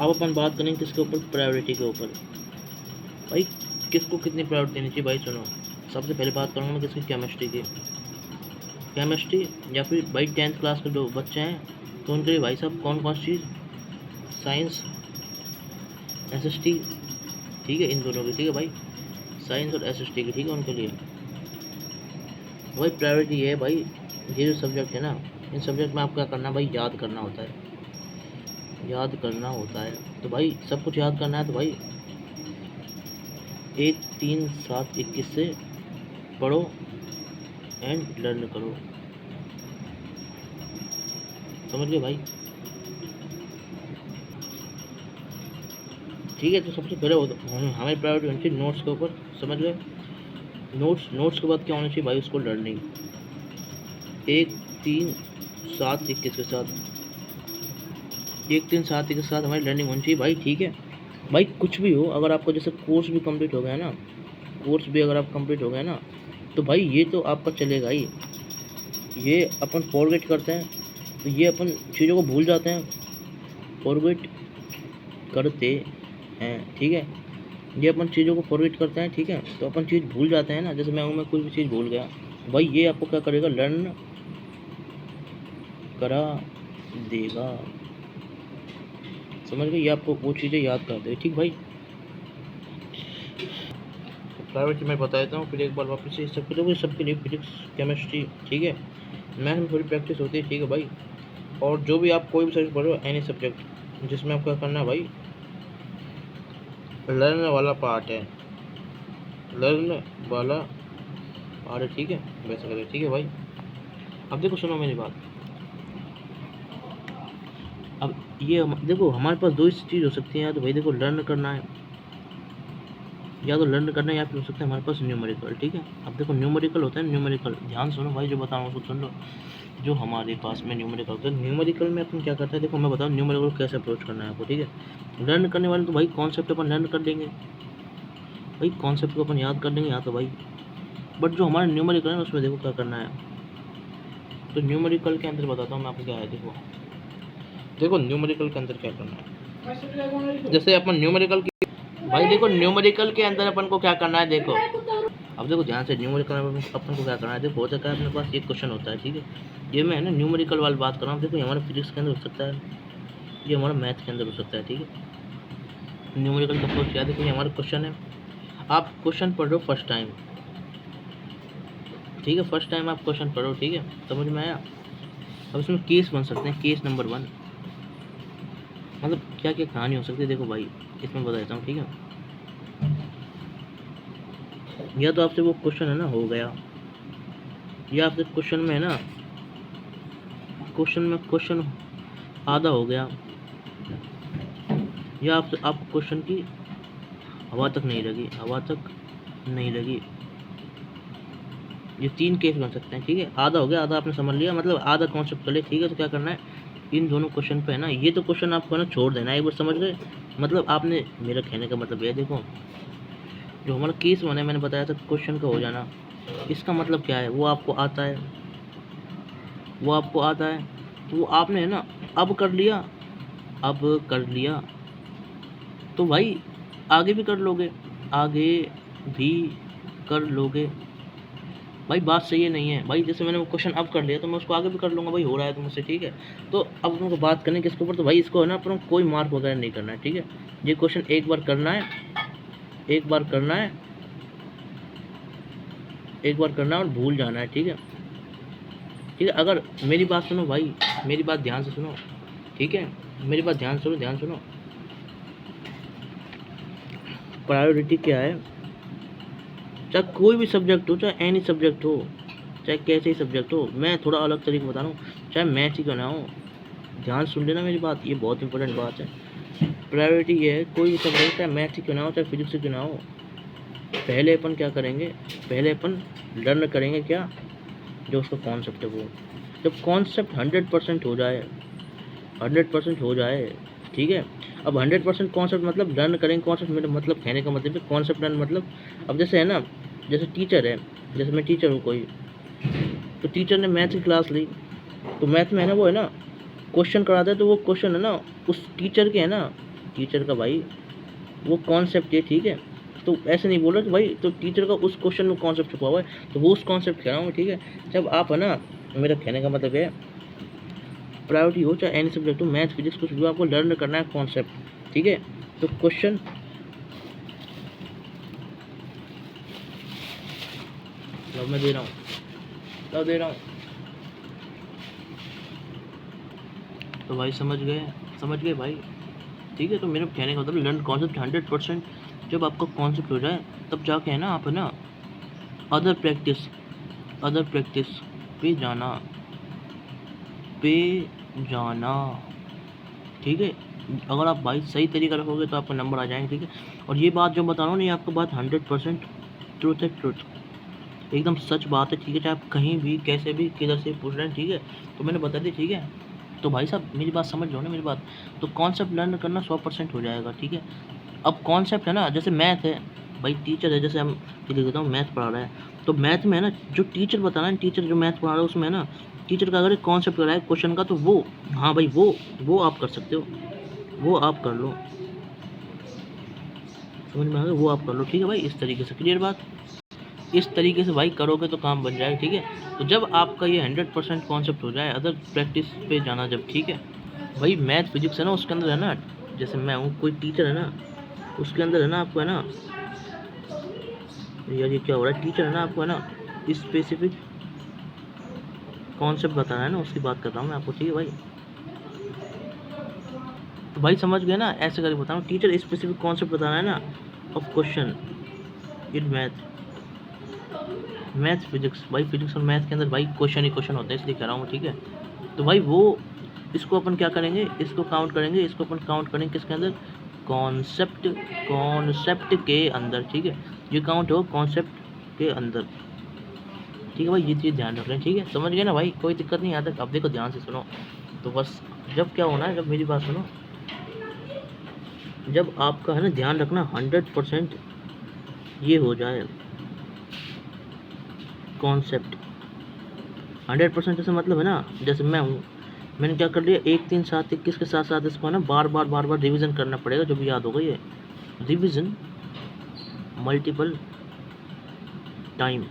अब अपन बात करेंगे किसके ऊपर, प्रायोरिटी के ऊपर। भाई किसको कितनी प्रायोरिटी देनी चाहिए भाई सुनो। सबसे पहले बात करूँगा मैं किसकी, केमिस्ट्री की। केमिस्ट्री या फिर भाई 10th क्लास के जो बच्चे हैं तो उनके लिए भाई साहब कौन कौन सी चीज़, साइंस, एसएसटी, ठीक है, इन दोनों की, ठीक है भाई, साइंस और एसएसटी की, ठीक है, उनके लिए भाई प्रायोरिटी है। भाई ये जो सब्जेक्ट है ना, इन सब्जेक्ट में आपको क्या करना है भाई, याद करना होता है, याद करना होता है। तो भाई सब कुछ याद करना है तो भाई 1, 3, 7, 21 से पढ़ो एंड लर्न करो, समझ गए भाई। ठीक है, तो सबसे पहले हमें प्रायोरिटी होनी चाहिए नोट्स के ऊपर, समझ गए। नोट्स के बाद क्या होना चाहिए भाई, उसको लर्निंग 1, 3, 7, 21 के साथ, 1, 3, 7 के साथ हमारी लर्निंग होनी चाहिए भाई, ठीक है भाई। कुछ भी हो, अगर आपका जैसे कोर्स भी कंप्लीट हो गया ना, कोर्स भी अगर आप कंप्लीट हो गया ना, तो भाई ये तो आपका चलेगा ही। ये अपन फॉरगेट करते हैं तो ये अपन चीज़ों को भूल जाते हैं, फॉरगेट करते हैं, ठीक है। ये अपन चीज़ों को फॉरगेट करते हैं, ठीक है, तो अपन चीज़ भूल जाते हैं ना। जैसे मैं कोई भी चीज़ भूल गया, भाई ये आपको क्या करेगा, लर्न करा देगा, समझ गए। ये आपको वो चीज़ें याद कर देगा, ठीक भाई। प्राइवेट मैं बता देता हूँ फिर एक बार वापस से, सबके लिए फिजिक्स, केमिस्ट्री, ठीक है, मैथ में थोड़ी प्रैक्टिस होती है, ठीक है भाई। और जो भी आप कोई भी सब्जेक्ट पढ़ रहे हो, एनी सब्जेक्ट जिसमें आपको क्या करना है भाई, लर्न वाला पार्ट है, लर्न वाला पार्ट है, ठीक है, वैसा करें, ठीक है भाई। अब देखो सुनो मेरी बात, अब ये देखो हमारे पास दो ही चीज़ हो सकती है, या तो भाई देखो लर्न करना है, या तो लर्न करना है, या फिर हो सकता है हमारे पास न्यूमेरिकल, ठीक है। अब देखो न्यूमेरिकल होता है, न्यूमेरिकल ध्यान सुनो भाई, जो बताऊँ उसको सुन लो। जो हमारे पास में न्यूमेरिकल होता है, न्यूमेरिकल में अपन क्या करते हैं, देखो मैं बताऊँ न्यूमेरिकल कैसे अप्रोच करना है आपको, ठीक है। लर्न करने वाले तो भाई कॉन्सेप्ट अपन लर्न कर लेंगे, भाई कॉन्सेप्ट को अपन याद कर लेंगे यहाँ तो भाई। बट जो हमारा न्यूमेरिकल है उसमें देखो क्या करना है। तो न्यूमेरिकल के अंदर बताता हूँ मैं आपको क्या है, देखो न्यूमेरिकल के अंदर क्या करना है। जैसे अपन न्यूमेरिकल की, भाई देखो न्यूमेरिकल के अंदर अपन को क्या करना है, देखो अब देखो ध्यान से, न्यूमेरिकल में अपन को क्या करना है, देखो होता क्या है, अपने पास एक क्वेश्चन होता है, ठीक है। ये मैं है ना न्यूमेरिकल वाली बात कर रहा हूँ, देखो ये हमारा फिजिक्स के अंदर हो सकता है, ये हमारा मैथ के अंदर हो सकता है, ठीक है। न्यूमेरिकल का अप्रोच क्या है, देखो ये हमारा क्वेश्चन है, आप क्वेश्चन पढ़ रहे हो फर्स्ट टाइम, ठीक है, फर्स्ट टाइम आप क्वेश्चन पढ़ो, ठीक है, समझ में आया। अब इसमें केस बन सकते हैं, केस नंबर 1, मतलब क्या क्या कहानी हो सकती है, देखो भाई इसमें बता देता हूँ, ठीक है। या तो आपसे वो क्वेश्चन है ना हो गया, या आपसे क्वेश्चन में है ना, क्वेश्चन आधा हो गया, या आप क्वेश्चन की हवा तक नहीं लगी, ये 3 केस बन सकते हैं, ठीक है। आधा हो गया, आधा आपने समझ लिया, मतलब आधा कॉन्सेप्ट कर लिया, ठीक है। तो क्या करना है, इन दोनों क्वेश्चन पे है ना, ये तो क्वेश्चन आपको है ना छोड़ देना है, एक बार समझ गए, मतलब आपने, मेरा कहने का मतलब ये देखो, जो हमारा केस 1 है, मैंने बताया था क्वेश्चन का हो जाना, इसका मतलब क्या है, वो आपको आता है, तो वो आपने है ना अब कर लिया, तो भाई आगे भी कर लोगे, भाई बात सही है नहीं है भाई। जैसे मैंने वो क्वेश्चन अब कर लिया तो मैं उसको आगे भी कर लूँगा भाई, हो रहा है तो मुझसे, ठीक है। तो अब अपन को बात करनी किसके ऊपर, तो भाई इसको है ना अपन कोई मार्क वगैरह नहीं करना है, ठीक है। ये क्वेश्चन एक बार करना है और भूल जाना है, ठीक है। अगर मेरी बात सुनो भाई, मेरी बात ध्यान से सुनो, ठीक है, मेरी बात ध्यान सुनो। प्रायोरिटी क्या है, चाहे कोई भी सब्जेक्ट हो, चाहे एनी सब्जेक्ट हो, चाहे कैसे ही सब्जेक्ट हो, मैं थोड़ा अलग तरीके बता रहा हूँ, चाहे मैथ ही क्यों ना हो, ध्यान सुन लेना मेरी बात, ये बहुत इंपॉर्टेंट बात है। प्रायोरिटी ये है, कोई भी सब्जेक्ट चाहे मैथ ही क्यों ना हो, चाहे फिजिक्स ही क्यों ना हो, पहले अपन क्या करेंगे, पहले अपन लर्न करेंगे क्या, जो उसका कॉन्सेप्ट है वो। जब कॉन्सेप्ट 100% हो जाए, ठीक है। अब 100% कॉन्सेप्ट मतलब लर्न करेंगे कॉन्सेप्ट, मेरा मतलब कहने का मतलब है कॉन्सेप्ट लर्न मतलब, अब जैसे है ना, जैसे टीचर है, जैसे मैं टीचर हूँ कोई, तो टीचर ने मैथ की क्लास ली, तो मैथ में है ना वो है ना क्वेश्चन कराता है, तो वो क्वेश्चन है ना उस टीचर के है ना टीचर का भाई वो कॉन्सेप्ट है, ठीक है। तो ऐसे नहीं बोल रहा कि भाई तो टीचर का उस क्वेश्चन में कॉन्सेप्ट छुपा हुआ है, तो वो उस कॉन्सेप्ट कह रहा हूँ, ठीक है। जब आप है ना, मेरा कहने का मतलब है प्रायोरिटी हो चाहे एनी सब्जेक्ट हो, मैथ फिजिक्स कुछ भी, आपको लर्न करना है कॉन्सेप्ट, ठीक है। तो क्वेश्चन मैं दे रहा हूँ, तो भाई समझ गए भाई, ठीक है। तो मेरे कहने का मतलब लर्न कॉन्सेप्ट 100%। जब आपका कॉन्सेप्ट हो जाए तब जाके है ना, आप है ना अदर प्रैक्टिस पे जाना, ठीक है। अगर आप भाई सही तरीका रखोगे तो आपका नंबर आ जाएंगे, ठीक है। और ये बात जो बता रहा हूँ ना, ये आपको बात 100% ट्रूथ है, एकदम सच बात है, ठीक है। चाहे आप कहीं भी कैसे भी किधर से पूछ रहे हैं, ठीक है। तो मैंने बता दी, ठीक है। तो भाई साहब मेरी बात समझ लो ना, मेरी बात। तो कॉन्सेप्ट लर्न करना 100% हो जाएगा, ठीक है। अब कॉन्सेप्ट है ना, जैसे मैथ है भाई, टीचर है, जैसे हम लिख देता हूँ मैथ पढ़ा रहा है, तो मैथ में है ना जो टीचर बता रहा है, टीचर जो मैथ पढ़ा रहा है उसमें है ना, टीचर का अगर एक कॉन्सेप्ट कर रहा है क्वेश्चन का, तो वो हाँ भाई वो आप कर सकते हो, वो आप कर लो, समझ में आ गया, वो आप कर लो, ठीक है भाई। इस तरीके से क्लियर बात, इस तरीके से भाई करोगे तो काम बन जाएगा, ठीक है। तो जब आपका ये 100% कॉन्सेप्ट हो जाए, अदर प्रैक्टिस पे जाना जब, ठीक है भाई। मैथ फिजिक्स है ना, उसके अंदर है ना, जैसे मैं हूँ, कोई टीचर है ना, उसके अंदर है ना आपको है ना, यार ये क्या हो रहा है, टीचर है ना आपको है ना स्पेसिफिक कॉन्सेप्ट बताना है ना, उसकी बात कर रहा हूँ मैं आपको, ठीक है भाई। तो भाई समझ गए ना, ऐसे करके बताऊँ, टीचर स्पेसिफिक कॉन्सेप्ट बताना है ना of question in math physics, भाई फिजिक्स और मैथ के अंदर भाई क्वेश्चन ही क्वेश्चन होते हैं, इसलिए कह रहा हूँ, ठीक है। तो भाई वो इसको अपन क्या करेंगे, इसको काउंट करेंगे, इसको अपन काउंट करेंगे किसके अंदर, कॉन्सेप्ट के अंदर, ठीक है। ये काउंट हो कॉन्सेप्ट के अंदर, ठीक है भाई। ये चीज़ ध्यान रख लें, ठीक है, समझ गए ना भाई, कोई दिक्कत नहीं आता। अब देखो ध्यान से सुनो, तो बस जब क्या होना है, जब मेरी बात सुनो, जब आपका है ना ध्यान रखना 100% ये हो जाए कॉन्सेप्ट, 100% जैसे मतलब है ना, जैसे मैं हूँ, मैंने क्या कर लिया, 1 3 7 21 के साथ साथ इसको ना बार बार रिवीजन करना पड़ेगा, जो भी याद होगा ये रिवीजन मल्टीपल टाइम,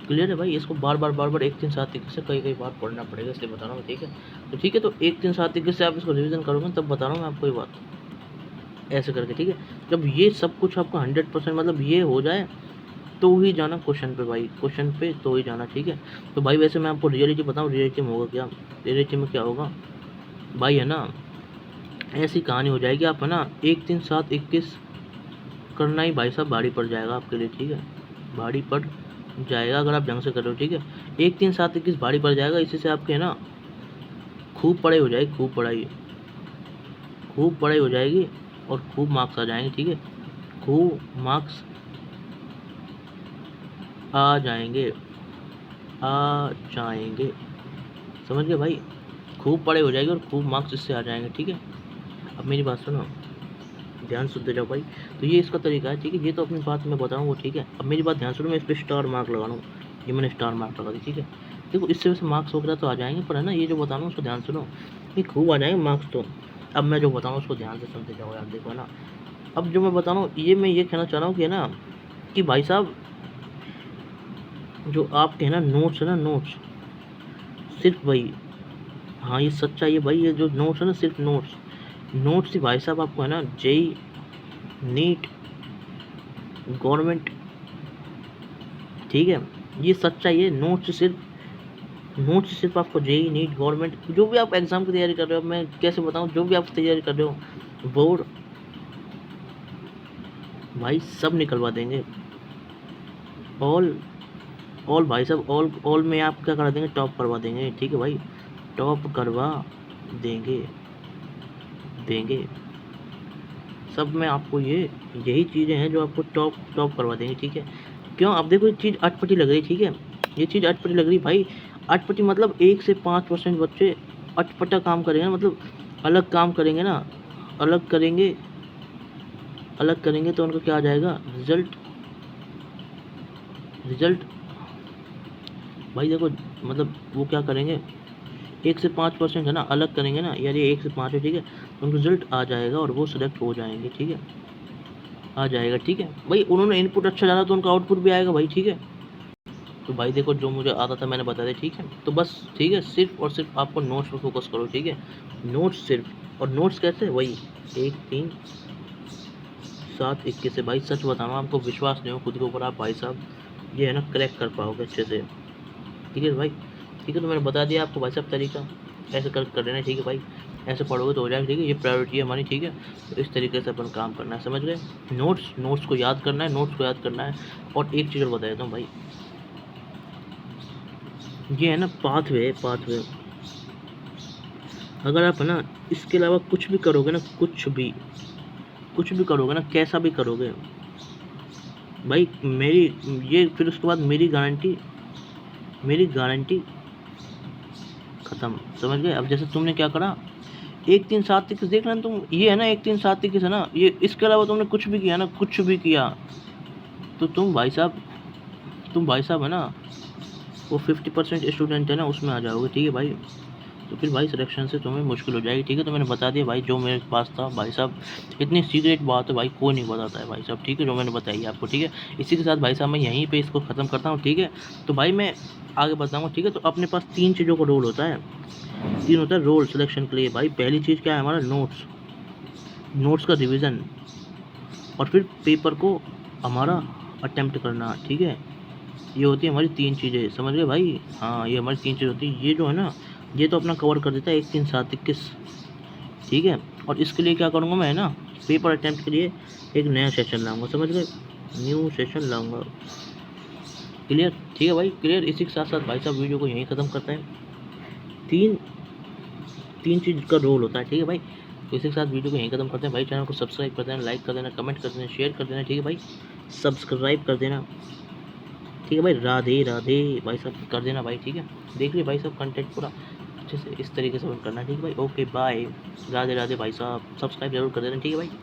क्लियर है भाई। इसको बार बार 1 3 7 21 से कई बार पढ़ना पड़ेगा, इसलिए बता रहा हूँ, ठीक है। तो ठीक है, तो 1 3 7 21 से आप इसको रिवीजन करोगे, तब बता रहा हूँ मैं आपको ये बात, ऐसे करके, ठीक है। जब ये सब कुछ आपका 100% मतलब ये हो जाए, तो ही जाना क्वेश्चन पे भाई, क्वेश्चन पे तो ही जाना, ठीक है। तो भाई वैसे मैं आपको रियलिटी बताऊँ, रियलिटी में होगा क्या, रियलिटी में क्या होगा भाई, है ना ऐसी कहानी हो जाएगी, आप है ना 1 3 7 21 करना ही भाई साहब भारी पड़ जाएगा आपके लिए, ठीक है, भारी पड़ जाएगा अगर आप ढंग से कर रहे हो, ठीक है। 1 3 7 21 भारी पड़ जाएगा, इसी से आपके है ना खूब पढ़ाई हो जाएगी, खूब पढ़ाई हो जाएगी और खूब मार्क्स आ जाएंगे, ठीक है, खूब मार्क्स आ जाएंगे, समझ गए भाई, खूब पढ़ाई हो जाएगी और खूब मार्क्स इससे आ जाएंगे, ठीक है। अब मेरी बात सुनो, ध्यान सुनते जाओ भाई। तो ये इसका तरीका है, ठीक है, ये तो अपनी बात मैं बताऊँ, ठीक है। अब मेरी बात ध्यान सुनो, मैं इस पर स्टार मार्क लगा रहा हूँ, ये मैंने स्टार मार्क लगा दी, ठीक है। देखो इससे वैसे मार्क्स वगैरह तो आ जाएंगे, पर है ना ये जो बता रहा हूँ उसको ध्यान सुनो, ये खूब आ जाएंगे मार्क्स तो। अब मैं जो बता रहा हूँ उसको ध्यान से सुनते जाओ यार, देखो ना, अब जो मैं बता रहा हूँ ये मैं ये कहना चाह रहा हूँ कि है ना, कि भाई साहब जो आपके है ना नोट्स है ना, नोट्स सिर्फ भाई, हाँ ये सच्चाई है भाई, ये जो नोट्स है ना सिर्फ नोट्स ही भाई साहब आपको है ना जेई नीट गवर्नमेंट, ठीक है, ये सच्चाई है। नोट्स सिर्फ आपको जेई नीट गवर्नमेंट, जो भी आप एग्ज़ाम की तैयारी कर रहे हो, मैं कैसे बताऊँ, जो भी आप तैयारी कर रहे हो, बोर्ड भाई सब निकलवा देंगे, ऑल भाई साहब, ऑल में आप क्या करा देंगे, टॉप करवा देंगे, ठीक है भाई, टॉप करवा देंगे सब में आपको, यही चीज़ें हैं जो आपको टॉप करवा देंगे, ठीक है। क्यों, अब देखो ये चीज़ अटपटी लग रही, ठीक है, ये चीज़ अटपटी लग रही भाई, अटपटी मतलब 1 से 5% बच्चे अटपटा काम करेंगे ना, मतलब अलग काम करेंगे ना, अलग करेंगे तो उनको क्या आ जाएगा, रिजल्ट भाई देखो, मतलब वो क्या करेंगे, 1 से 5% है ना अलग करेंगे ना यार, ये 1 से 5 है, ठीक है, तो रिजल्ट आ जाएगा और वो सिलेक्ट हो जाएंगे, ठीक है, आ जाएगा, ठीक है भाई। उन्होंने इनपुट अच्छा डाला तो उनका आउटपुट भी आएगा भाई, ठीक है। तो भाई देखो जो मुझे आता था मैंने बता दिया, ठीक है। तो बस ठीक है, सिर्फ और सिर्फ आपको नोट्स पर फोकस करो, ठीक है, नोट्स सिर्फ। और नोट्स कैसे, वही 1 3 7 21 से। भाई सच बताऊँ आपको विश्वास नहीं हो खुद के ऊपर, आप भाई साहब ये है ना क्रैक कर पाओगे अच्छे से, ठीक है भाई, ठीक है। तो मैंने बता दिया आपको भाई साहब तरीका, ऐसे कर लेना, ठीक है भाई, ऐसे पढ़ोगे तो हो जाएगा, ठीक है। ये प्रायोरिटी है हमारी, ठीक है। तो इस तरीके से अपन काम करना है, समझ गए। नोट्स को याद करना है, नोट्स को याद करना है। और एक चीज़ और बता देता हूँ भाई, ये है ना पाथवे, अगर आप है ना इसके अलावा कुछ भी करोगे ना, कुछ भी करोगे ना, कैसा भी करोगे भाई, मेरी ये फिर उसके बाद मेरी गारंटी खत्म, समझ गए। अब जैसे तुमने क्या करा, 1 3 7 21 देख लेना तुम, ये है ना 1 3 7 21 है ना, ये इसके अलावा तुमने कुछ भी किया ना, कुछ भी किया तो तुम भाई साहब है ना वो 50% स्टूडेंट है ना उसमें आ जाओगे, ठीक है भाई। तो फिर भाई सिलेक्शन से तुम्हें मुश्किल हो जाएगी, ठीक है। तो मैंने बता दिया भाई जो मेरे पास था भाई साहब, इतनी सीक्रेट बात है भाई कोई नहीं बताता है भाई साहब, ठीक है, जो मैंने बताई आपको, ठीक है। इसी के साथ भाई साहब मैं यहीं पे इसको ख़त्म करता हूँ, ठीक है। तो भाई मैं आगे बताऊँगा, ठीक है। तो अपने पास 3 चीज़ों का रोल होता है, 3 होता है रोल सिलेक्शन के लिए भाई। पहली चीज़ क्या है हमारा, नोट्स का रिविज़न, और फिर पेपर को हमारा अटेम्प्ट करना, ठीक है। ये होती है हमारी 3 चीज़ें, समझ गए भाई। हाँ ये हमारी 3 चीज़ होती है, ये जो है ना ये तो अपना कवर कर देता है 1 3 7 21, ठीक है। और इसके लिए क्या करूँगा मैं ना, पेपर अटेम्प्ट के लिए एक नया सेशन लाऊंगा, समझ गए, न्यू सेशन लाऊंगा, क्लियर, ठीक है भाई, क्लियर। इसी के साथ साथ भाई साहब वीडियो को यहीं ख़त्म करते हैं। तीन तीन चीज़ का रोल होता है, ठीक है भाई। तो इसी के साथ वीडियो को यहीं ख़त्म करते हैं भाई। चैनल को सब्सक्राइब कर देना, लाइक कर देना, कमेंट कर देना, शेयर कर देना, ठीक है भाई, सब्सक्राइब कर देना, ठीक है भाई। राधे राधे भाई साहब कर देना भाई, ठीक है। देख लिया भाई साहब कंटेंट पूरा अच्छे से इस तरीके से करना, ठीक है भाई। ओके बाय, राधे राधे भाई साहब, सब्सक्राइब जरूर कर देना, ठीक है भाई।